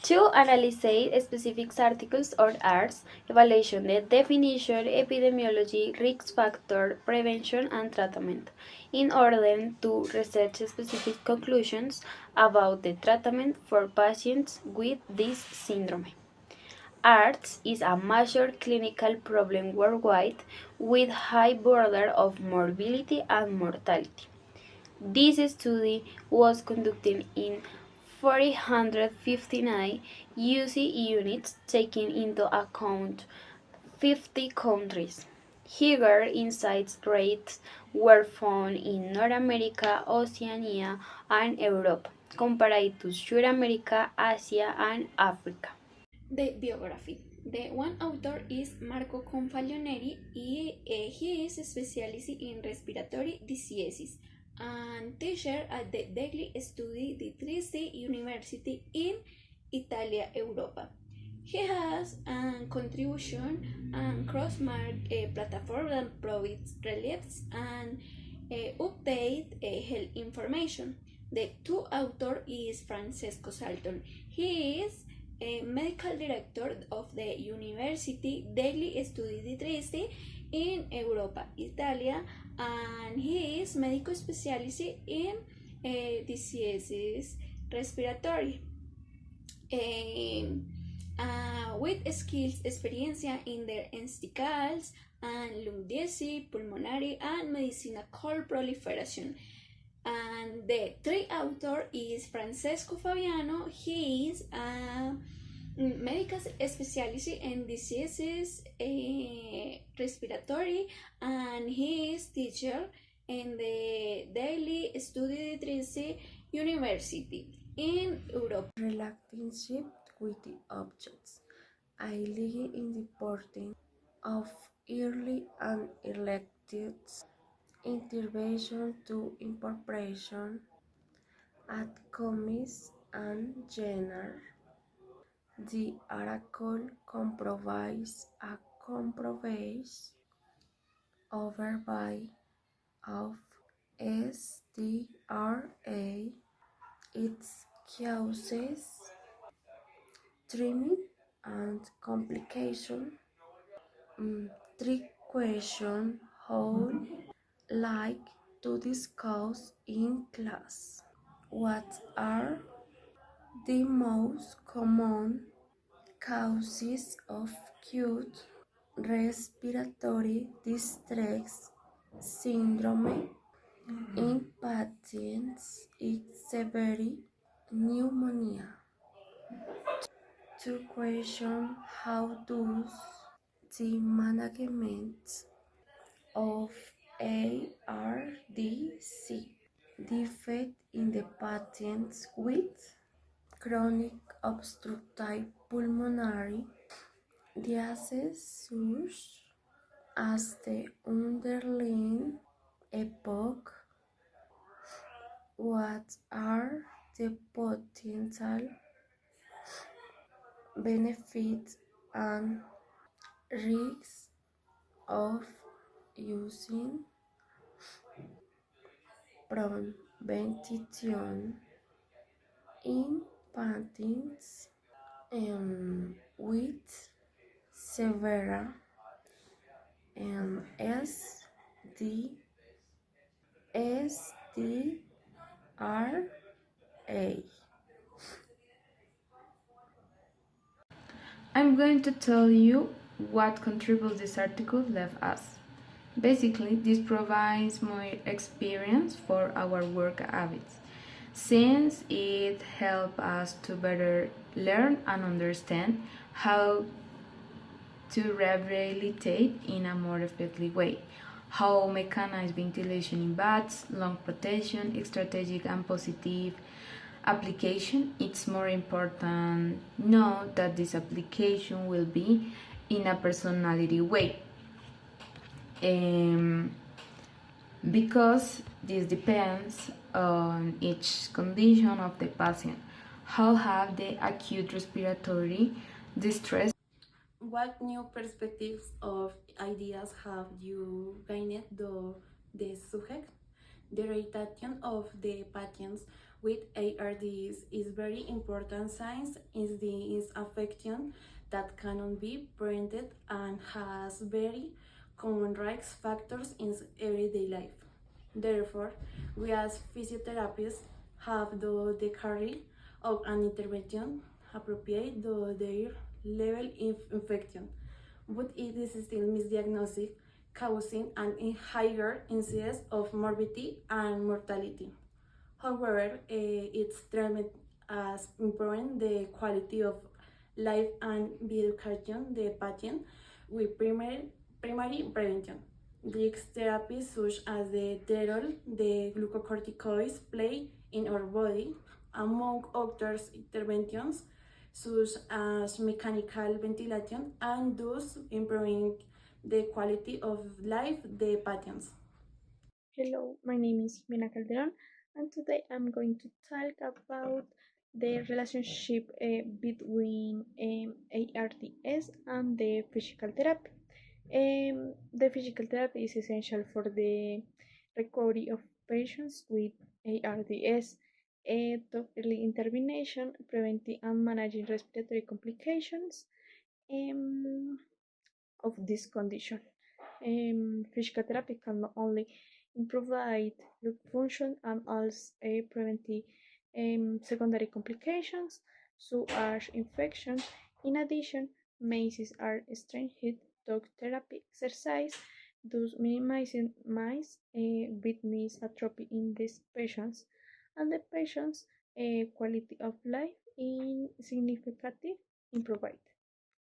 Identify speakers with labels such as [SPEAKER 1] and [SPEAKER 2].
[SPEAKER 1] To analyze specific articles or arts, evaluation the definition, epidemiology, risk factor, prevention, and treatment, in order to research specific conclusions about the treatment for patients with this syndrome. AIDS is a major clinical problem worldwide with high burden of morbidity and mortality. This study was conducted in 459 UC units, taking into account 50 countries. Higher insights rates were found in North America, Oceania, and Europe, compared to South America, Asia, and Africa.
[SPEAKER 2] The biography. The one author is Marco Confaglioneri. He is a specialist in respiratory diseases and teacher at the Daily Studi di Trieste University in Italia, Europa. He has a contribution and cross-mark platform that provides reliefs and update health information. The two author is Francesco Salton. He is a medical director of the University Daily Studi di Trieste in Europa, Italia, and he is medical specialist in diseases respiratory. With skills experiencia in the interstitials and lung disease, pulmonary and medicinal proliferation. And the third author is Francesco Fabiano. He is a medical specialist in diseases respiratory, and he is teacher in the Daily Studi di Trieste University in Europe.
[SPEAKER 3] Relationship with the objects. I live in the importance of early and elected intervention to incorporation at commis and genre. The article compromise a compromise overview of SDRA, its causes, treatment, and complication. Three questions how like to discuss in class. What are the most common causes of acute respiratory distress syndrome in patients with severe pneumonia? Two questions how does the management of ARDC differ in the patients with chronic obstructive pulmonary disease as the underlying epoch? What are the potential benefits and risks of using prevention in patients with severe SDRA?
[SPEAKER 4] I'm going to tell you what contributes this article left us. Basically, this provides more experience for our work habits, since it helps us to better learn and understand how to rehabilitate in a more effective way, how mechanized ventilation in bats, lung protection, strategic and positive application. It's more important know that this application will be in a personality way, um, because this depends on each condition of the patient. How have the acute respiratory distress?
[SPEAKER 3] What new perspectives or ideas have you gained the subject? The rotation of the patients with ARDS is very important science is affection that cannot be prevented and has very common risk factors in everyday life. Therefore, we as physiotherapists have the carry of an intervention appropriate to their level of infection, but it is still misdiagnosed, causing an higher incidence of morbidity and mortality. However, it's termed as improving the quality of life and the education the patient with primary prevention. Drugs therapies such as the terol, the glucocorticoids play in our body, among others interventions such as mechanical ventilation and thus improving the quality of life the patients.
[SPEAKER 5] Hello, my name is Jimena Calderon, and today I'm going to talk about the relationship between ARDS and the physical therapy. The physical therapy is essential for the recovery of patients with ARDS. To early intervention, preventing and managing respiratory complications of this condition. Physical therapy can not only improve lung function and also prevent secondary complications such as infection. In addition, MACEs are strengthened dog therapy exercise, thus minimizing mice witness atrophy in these patients, and the patient's quality of life is significantly improved.